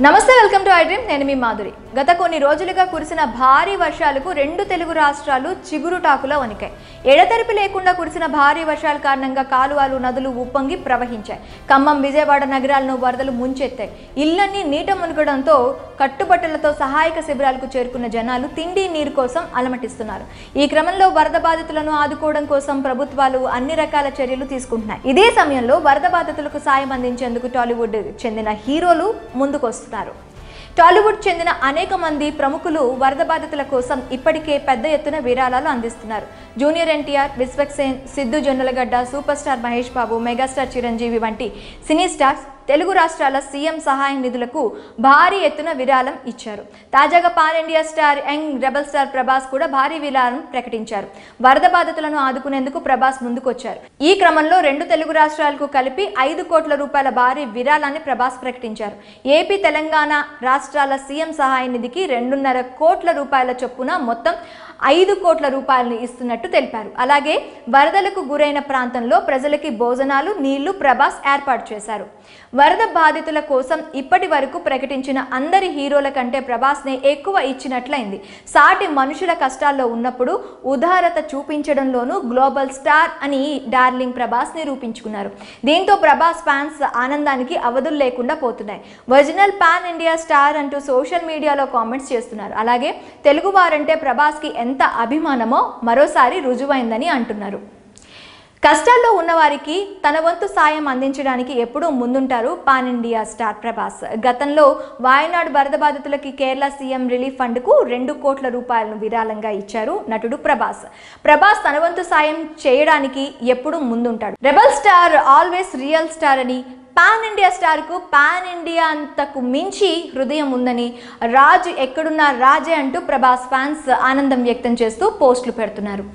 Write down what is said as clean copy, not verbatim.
నమస్తే, welcome to I dream. నేను మీ మాధురి. గత కొన్ని రోజులుగా కురిసిన భారీ వర్షాలకు రెండు తెలుగు రాష్ట్రాలు చిగురుటాకులా వణికాయి. ఎడతెరిపి లేకుండా కురిసిన భారీ వర్షాల కారణంగా కాలువలు, నదులు ఉప్పొంగి ప్రవహించాయి. ఖమ్మం, విజయవాడ నగరాలను వరదలు ముంచెత్తాయి. ఇళ్లన్నీ నీట మునగడంతో కట్టుబట్టలతో సహాయక శిబిరాలకు చేరుకున్న జనాలు తిండి, నీరు కోసం అలమటిస్తున్నారు. ఈ క్రమంలో వరద బాధితులను ఆదుకోవడం కోసం ప్రభుత్వాలు అన్ని రకాల చర్యలు తీసుకుంటున్నాయి. ఇదే సమయంలో వరద బాధితులకు సాయం అందించేందుకు టాలీవుడ్ చెందిన హీరోలు ముందుకొస్తున్నారు. టాలీవుడ్ చెందిన అనేక మంది ప్రముఖులు వరద బాధితుల కోసం ఇప్పటికే పెద్ద ఎత్తున విరాళాలు అందిస్తున్నారు. Junior NTR, Vishwaksen, Siddhu Jonnalagadda, super star Mahesh Babu, megastar Chiranjeevi వంటి సినీ స్టార్స్ తెలుగు రాష్ట్రాల సీఎం సహాయ నిధులకు భారీ ఎత్తున విరాళం ఇచ్చారు. తాజాగా pan India star, young rebel star Prabhas కూడా భారీ విరాళం ప్రకటించారు. వరద బాధితులను ఆదుకునేందుకు ప్రభాస్ ముందుకొచ్చారు. ఈ క్రమంలో రెండు తెలుగు రాష్ట్రాలకు కలిపి 5 కోట్ల రూపాయల భారీ విరాళాన్ని ప్రభాస్ ప్రకటించారు. ఏపీ, తెలంగాణ రాష్ట్రాల సీఎం సహాయ నిధికి 2.5 కోట్ల రూపాయల చొప్పున మొత్తం 5 కోట్ల రూపాయలను ఇస్తున్నట్టు తెలిపారు. అలాగే వరదలకు గురైన ప్రాంతంలో ప్రజలకి భోజనాలు, నీళ్లు ప్రభాస్ ఏర్పాటు చేశారు. వరద బాధితుల కోసం ఇప్పటి వరకు ప్రకటించిన అందరి హీరోల కంటే ప్రభాస్నే ఎక్కువ ఇచ్చినట్లయింది. సాటి మనుషుల కష్టాల్లో ఉన్నప్పుడు ఉదారత చూపించడంలోనూ గ్లోబల్ స్టార్ అని డార్లింగ్ ప్రభాస్ నిరూపించుకున్నారు. దీంతో ప్రభాస్ ఫ్యాన్స్ ఆనందానికి అవధులు లేకుండా పోతున్నాయి. ఒరిజినల్ పాన్ ఇండియా స్టార్ అంటూ సోషల్ మీడియాలో కామెంట్స్ చేస్తున్నారు. అలాగే తెలుగు వారంటే ప్రభాస్కి ఎంత అభిమానమో మరోసారి రుజువైందని అంటున్నారు. కష్టాల్లో ఉన్నవారికి తన వంతు సాయం అందించడానికి ఎప్పుడూ ముందుంటారు పాన్ ఇండియా స్టార్ ప్రభాస్. గతంలో వాయనాడు వరద బాధితులకి కేరళ సీఎం రిలీఫ్ ఫండ్కు 2 కోట్ల రూపాయలను విరాళంగా ఇచ్చారు నటుడు ప్రభాస్. ప్రభాస్ తన వంతు సాయం చేయడానికి ఎప్పుడూ ముందుంటాడు. Rebel star always real star అని, పాన్ ఇండియా స్టార్కు పాన్ ఇండియా అంతకు మించి హృదయం ఉందని, రాజు ఎక్కడున్నా రాజే అంటూ ప్రభాస్ ఫ్యాన్స్ ఆనందం వ్యక్తం చేస్తూ పోస్టులు పెడుతున్నారు.